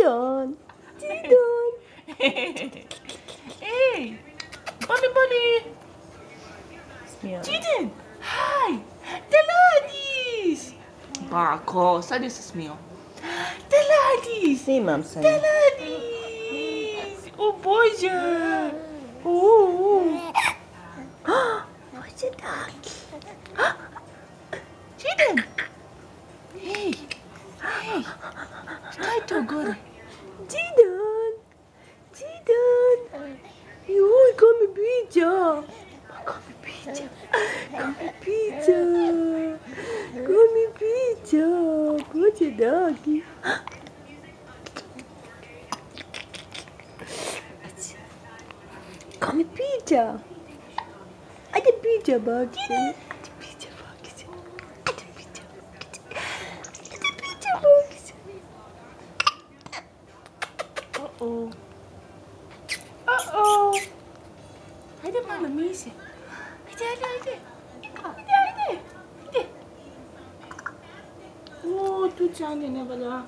Tidon. Tidon. Hey, buddy. Smile. Tidon, hi. The ladies. Barco, sabi sa smile. The ladies. Say mom The sa'yo. ladies. Oh, boy, yeah. Oh. What's a doggy? Tidon. Hey. Stay to good. Tidon. Tidon. Ой, come pizza. Come pizza. Come pizza. Come pizza. What's a doggy? Come pizza. Ada pizza box. Ada pizza box. Ada pizza box. Ada pizza box. Uh-oh. Uh-oh. Hadi Mama Misi. Hadi. Oh, tu canım ne bala.